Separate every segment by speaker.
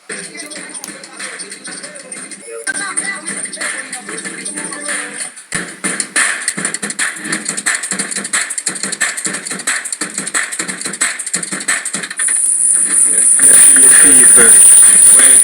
Speaker 1: People,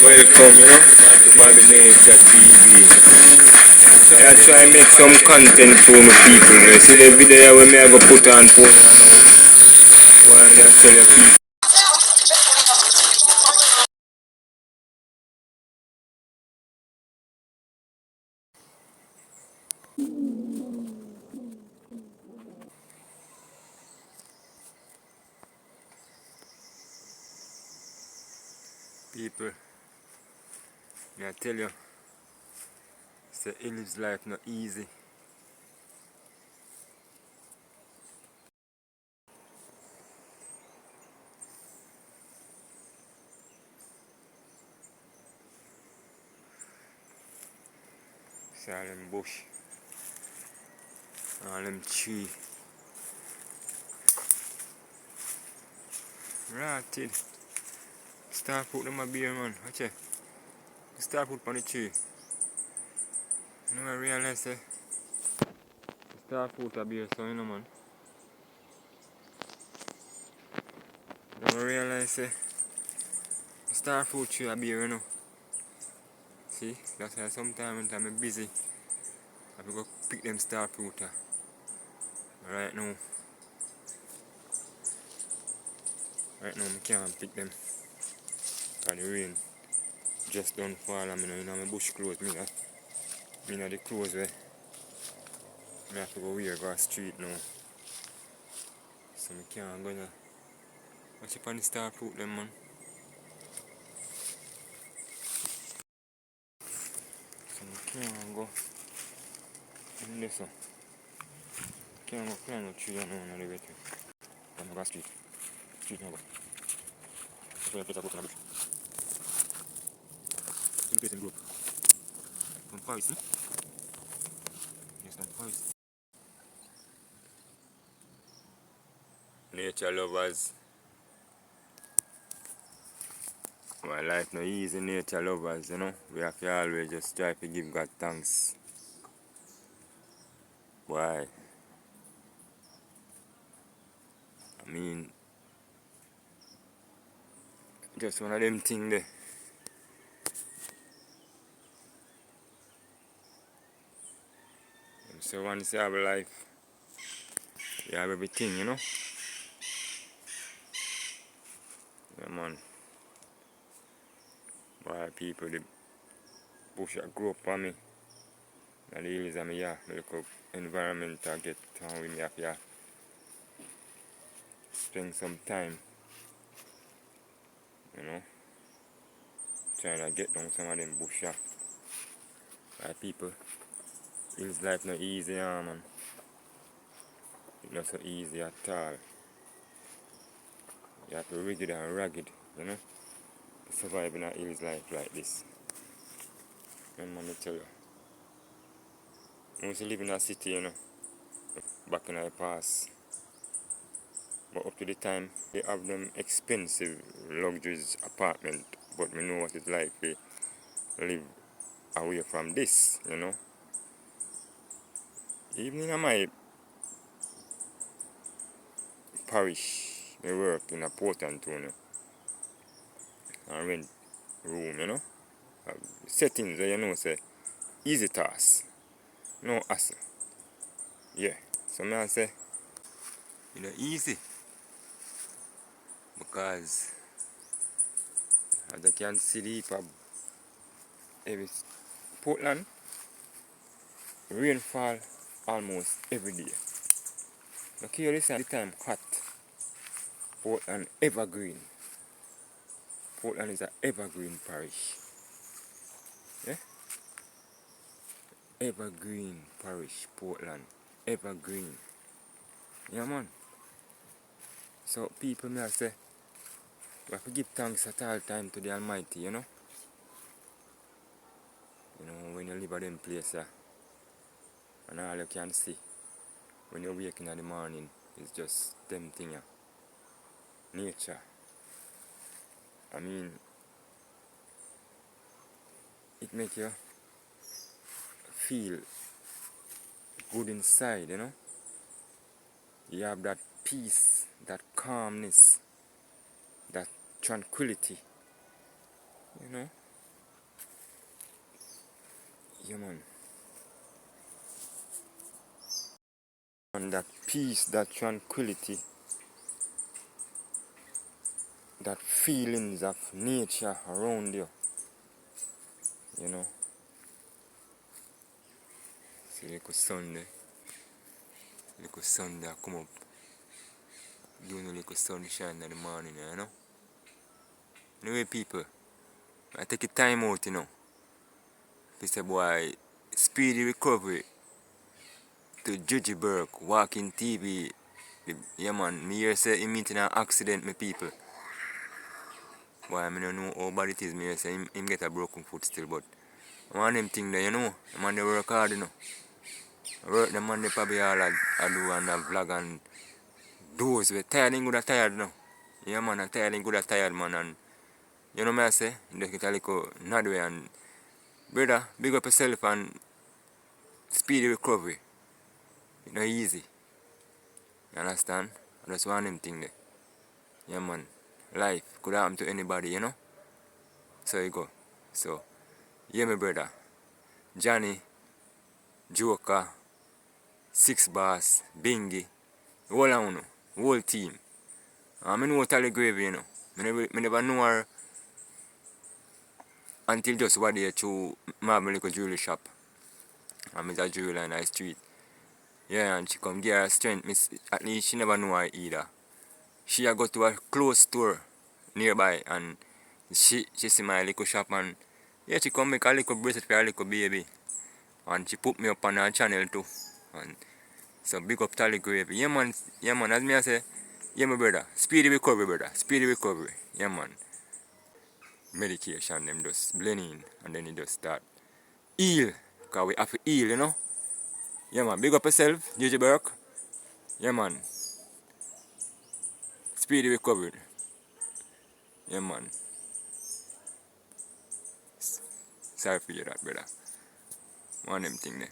Speaker 1: welcome, to Bobby Nature TV. I try to make some content for my people. You see the video where me I go put on for why me I tell you people. People, me I tell you, say he lives life not easy. See all them bush, all them tree, rotted. Star fruit them a beer man, watch it. Star fruit on the tree. You know I realize say star fruit a beer so you know man. You realize say star fruit tree a beer you know. See, that's why sometimes when I'm busy, I have to go pick them star fruit. Right now, I can't pick them because the rain just don't fall and I know my bush clothes. Me know the clothes where I have to go wear go street now. So I can't go now. Watch up on the star fruit them man. So I can't go in this one. Can't go climb no tree and on the way to. I'm go street. Street now go. That's why I place I go to the bush. In place in group. From forest, yes, from forest. Nature lovers. My life no easy, nature lovers, We have to always just try to give God thanks. Why? I mean, just one of them things there. So once you have a life, you have everything, Yeah, man. Why people, the bush that grow up on me, and the hills of me, the local environment I get on with me, have to spend some time, trying to get down some of them bush, Why people, hills life not easy, man. It's not so easy at all. You have to rigid and ragged, to survive in a hills life like this. And man, I tell you, I used to live in a city, back in the past. But up to the time, they have them expensive luxuries apartment. But me know what it's like to live away from this, Even in my parish, I work in a Port Antonio. I rent room, Settings, say, easy task. No hassle. Yeah. So I say, easy. Because as I can see the every Portland, rainfall almost every day. Okay, listen, the time hot. Portland evergreen. Portland is an evergreen parish. Yeah? Evergreen parish, Portland. Evergreen. Yeah, man. So people may say, we have to give thanks at all time to the Almighty, when you live at them place, and all you can see when you wake in the morning is just them thing, Nature. I mean, it make you feel good inside, you know. You have that peace, that calmness, that tranquility, you know. Yeah, man. And that peace, that tranquility, that feelings of nature around you, you know. See, little sun that come up, doing a little sunshine in the morning, you know. Anyway, people, I take a time out, you know. This boy, speedy recovery to Drizzy Burke, walking TV. Yeah, man, me hear say he meet in an accident, my people. Boy, I don't know how bad it is. Me hear say him get a broken foot still, but one them thing there, you know. The man they work hard, you know. Work the man they probably all I do and a vlog and those we tired and good at tired, you know. Yeah, man, I'm tired and good at tired, man. And you know me I say, just get a little nod way and brother, big up yourself and speedy recovery. It's not easy. You understand? I just want them thing there. Yeah, man. Life could happen to anybody, you know. So you go. So, yeah, my brother. Johnny, Joker, Six Boss, Bingy, whole of uno, whole team. I know Tally Gravy, you know. I never know her until just one day through my little jewelry shop. I'm a jeweler in the street. Yeah, and she come get her strength. At least she never know her either. She a go to a close store nearby and she see my little shop and yeah, she come make a little bracelet for her little baby. And she put me up on her channel too. And so big up Tally Gravy. Yeah man, as me I say, yeah my brother, speedy recovery brother, speedy recovery. Yeah man. Medication them just blend in and then it just start heal. Cause we have to heal, you know. Yeah man, big up yourself, Drizzy Burke. Yeah man. Speedy recovery. Yeah man. Sorry for you that brother. One of them thing there.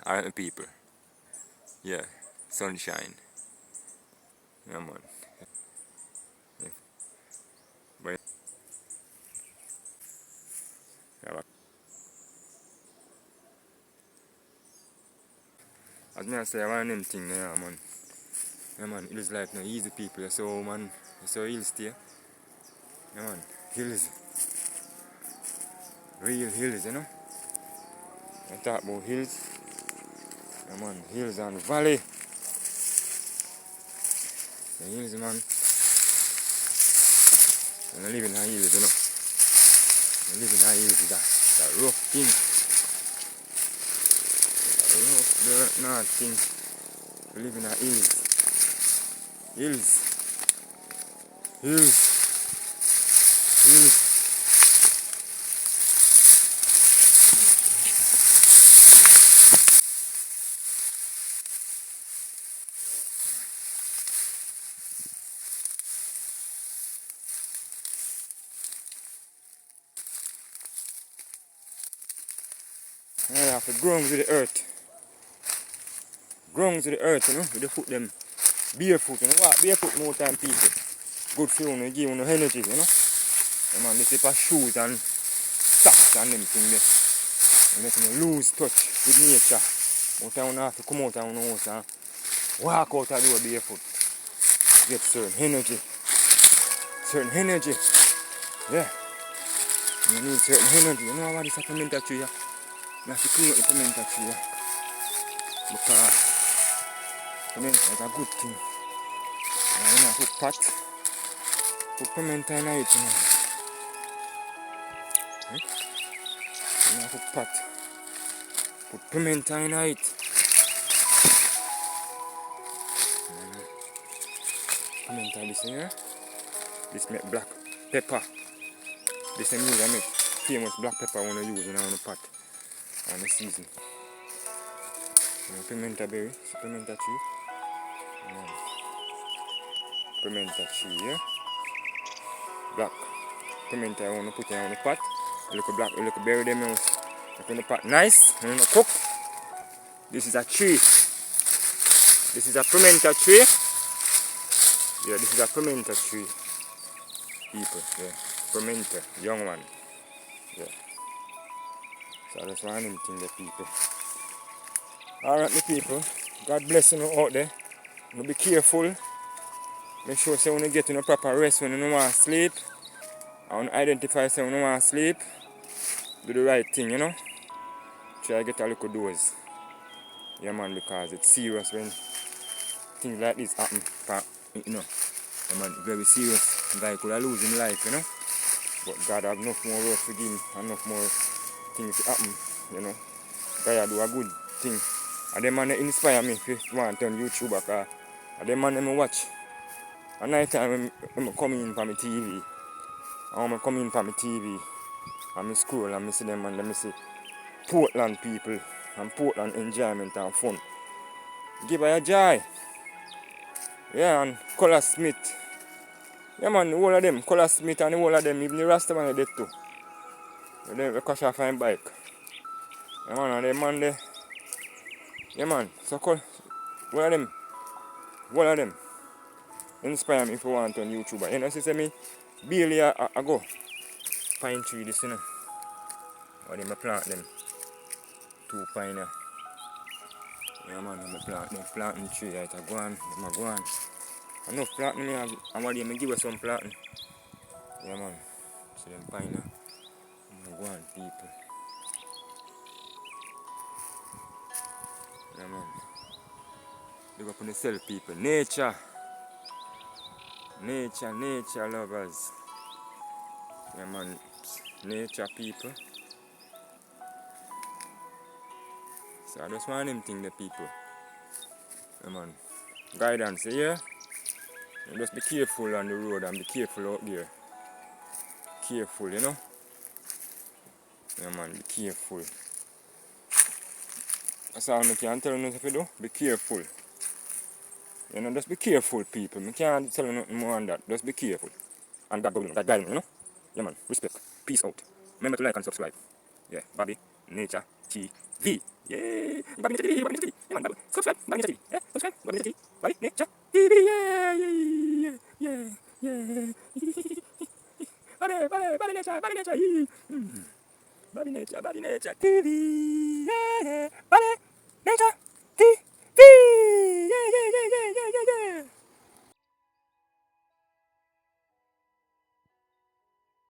Speaker 1: Alright people. Yeah. Sunshine. Yeah man. Yeah. But yeah, as me I say, one of them thing there, yeah, man. Yeah man, it is like no easy people. So man, so hills stay. Yeah man. Hills. Real hills, you know. I talk about hills. Yeah man, hills and valley. The hills man. And I live in the hills, you know. I live in the hills is a rough thing. A rough dirt not thing. We live in the hills. Hills. Hills. Hills. I have to ground to the earth. Ground to the earth, you know. With the foot them barefoot, you know. Walk barefoot more time people. Good for you, give you energy, you know. Yeah, man, this is for shoes and socks and them thing there. You make you lose touch with nature. More time you have to come out of your house and walk out of the door barefoot. Get certain energy. Certain energy. Yeah. You need certain energy. You know what this supplement tree? You have to clean up the pimento tree. Because pimento is a good thing. And you have to put pimento in it. You have to put pimento in it. Pimento this here. This make black pepper. This is use I make famous black pepper I want to use in the pot and the season. Pimento berry, pimento tree. Pimento tree, yeah. Black pimento I want to put in the pot a little berry them now. Put in the pot nice, and you cook. This is a tree. This is a pimento tree. Yeah, this is a pimento tree. People, yeah. Pimento, young one. Yeah. So I just want him thing the people. Alright, my people. God bless you out there. You be careful. Make sure say when you get in a proper rest when you don't want to sleep. And identify say when you want to sleep. Do the right thing, you know. Try to get a little dose. Yeah man, because it's serious when things like this happen. You know. Yeah man, very serious. Guy could have lose his life, you know. But God have enough more work for him, enough more things to happen, you know. God do a good thing. And them man they inspire me if you want to turn YouTube because them man them watch. At night time when I come in from my TV. And when I come in from my TV and I scroll and I see them and I see Portland people and Portland enjoyment and fun. Give her a joy. Yeah, and Color Smith. Yeah man, the whole of them, Color Smith and the whole of them, even the Rasta man they too. They crash off on bike. Yeah man, and them man they, yeah man, so one of them inspire me if you want on YouTuber. You know, she say me, Billy I go pine tree this, you know. Or they plant them, 2 pine. Yeah man, I plant them, planting tree, right, I go on, I go on. Enough planting me, and what they give us some planting. Yeah man, so them pine, I go on people. Yeah man. Look up on the self people. Nature lovers. Yeah man. Nature people. So I just want them thing the people. Yeah man. Guidance, yeah? And just be careful on the road and be careful out there. Careful, you know? Yeah man, be careful. That's all I can tell you if you do. Be careful. You know, just be careful people. I can't tell you nothing more than that. Just be careful. And God guide me, you know? Yeah man, respect. Peace out. Remember to like and subscribe. Yeah, Bobby, Nature, TV. Yeah, Bobby Nature TV, Bobby Nature TV. Yeah man, Bobby, subscribe, Bobby Nature TV. Yeah, subscribe, Bobby Nature TV. Bobby Nature TV. Yeah. Bobby Nature. Bobby Nature TV. Yeah, Bobby Nature.